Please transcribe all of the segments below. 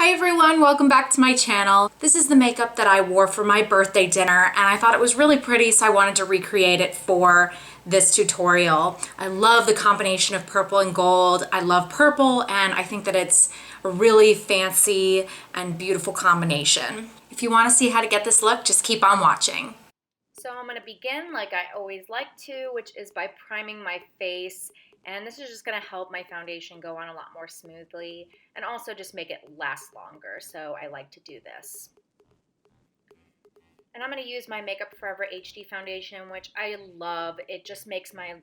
Hi everyone, welcome back to my channel. This is the makeup that I wore for my birthday dinner and I thought it was really pretty, so I wanted to recreate it for this tutorial. I love the combination of purple and gold. I love purple and I think that it's a really fancy and beautiful combination. If you want to see how to get this look, just keep on watching. So I'm going to begin like I always like to, which is by priming my face. And this is just going to help my foundation go on a lot more smoothly and also just make it last longer. So I like to do this. And I'm going to use my Makeup Forever HD foundation, which I love. It just makes my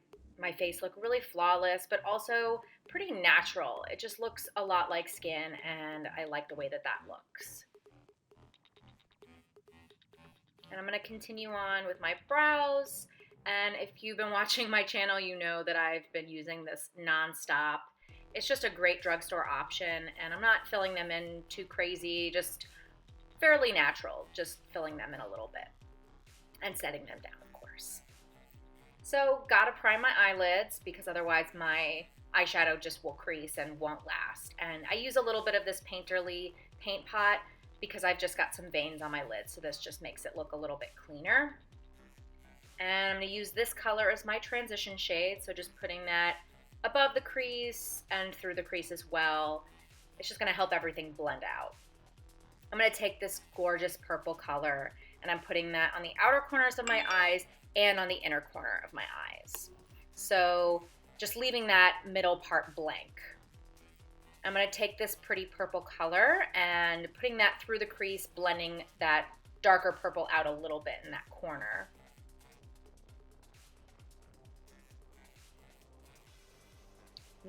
face look really flawless, but also pretty natural. It just looks a lot like skin, and I like the way that that looks. And I'm going to continue on with my brows. And if you've been watching my channel, you know that I've been using this nonstop. It's just a great drugstore option, and I'm not filling them in too crazy, just fairly natural, just filling them in a little bit and setting them down, of course. So gotta prime my eyelids because otherwise my eyeshadow just will crease and won't last. And I use a little bit of this Painterly paint pot because I've just got some veins on my lid, so this just makes it look a little bit cleaner. And I'm going to use this color as my transition shade, so just putting that above the crease and through the crease as well. It's just going to help everything blend out. I'm going to take this gorgeous purple color and I'm putting that on the outer corners of my eyes and on the inner corner of my eyes. So just leaving that middle part blank. I'm going to take this pretty purple color and putting that through the crease, blending that darker purple out a little bit in that corner.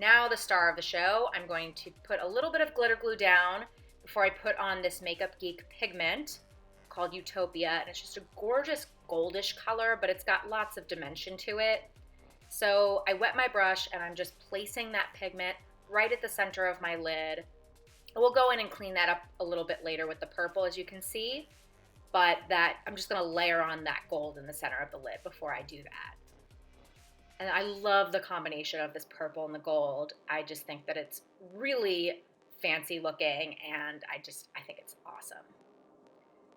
Now the star of the show, I'm going to put a little bit of glitter glue down before I put on this Makeup Geek pigment called Utopia. And it's just a gorgeous goldish color, but it's got lots of dimension to it. So I wet my brush and I'm just placing that pigment right at the center of my lid. We'll go in and clean that up a little bit later with the purple, as you can see, but that I'm just going to layer on that gold in the center of the lid before I do that. And I love the combination of this purple and the gold. I just think that it's really fancy looking, and I think it's awesome.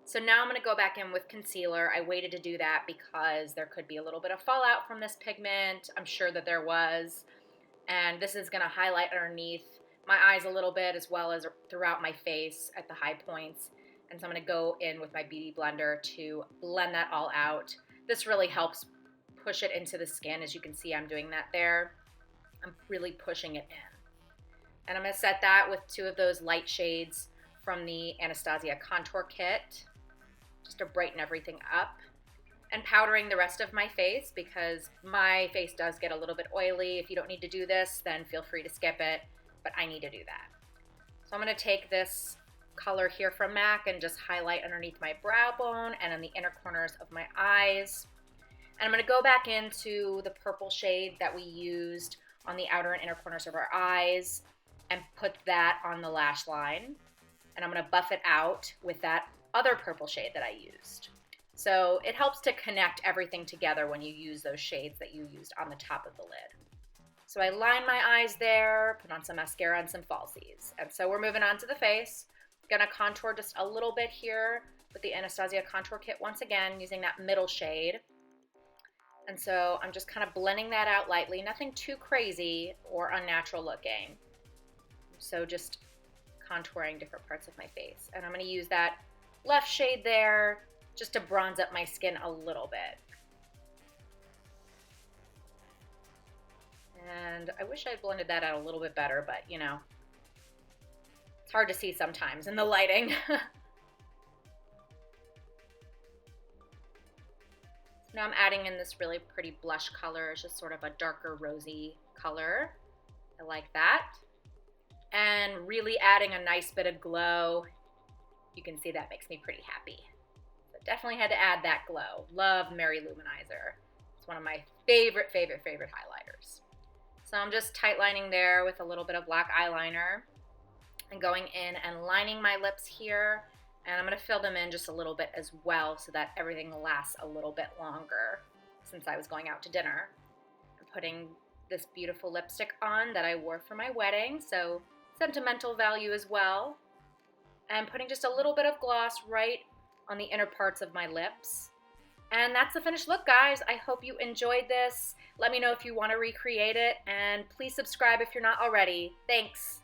So now I'm going to go back in with concealer. I waited to do that because there could be a little bit of fallout from this pigment. I'm sure that there was. And this is going to highlight underneath my eyes a little bit as well as throughout my face at the high points. And so I'm going to go in with my beauty blender to blend that all out. This really helps push it into the skin. As you can see, I'm doing that there. I'm really pushing it in. And I'm going to set that with two of those light shades from the Anastasia Contour Kit, just to brighten everything up. And powdering the rest of my face because my face does get a little bit oily. If you don't need to do this, then feel free to skip it, but I need to do that. So I'm going to take this color here from MAC and just highlight underneath my brow bone and in the inner corners of my eyes. And I'm going to go back into the purple shade that we used on the outer and inner corners of our eyes and put that on the lash line. And I'm going to buff it out with that other purple shade that I used. So it helps to connect everything together when you use those shades that you used on the top of the lid. So I line my eyes there, put on some mascara and some falsies. And so we're moving on to the face. I'm going to contour just a little bit here with the Anastasia Contour Kit once again using that middle shade. And so I'm just kind of blending that out lightly, nothing too crazy or unnatural looking. So just contouring different parts of my face. And I'm going to use that left shade there just to bronze up my skin a little bit. And I wish I'd blended that out a little bit better, but you know, it's hard to see sometimes in the lighting. Now I'm adding in this really pretty blush color. It's just sort of a darker rosy color. I like that. And really adding a nice bit of glow. You can see that makes me pretty happy. So definitely had to add that glow. Love Mary-Lou Manizer. It's one of my favorite highlighters. So I'm just tight lining there with a little bit of black eyeliner and going in and lining my lips here. And I'm going to fill them in just a little bit as well so that everything lasts a little bit longer since I was going out to dinner. I'm putting this beautiful lipstick on that I wore for my wedding, so sentimental value as well. and putting just a little bit of gloss right on the inner parts of my lips. And that's the finished look, guys. I hope you enjoyed this. Let me know if you want to recreate it, and please subscribe if you're not already. Thanks.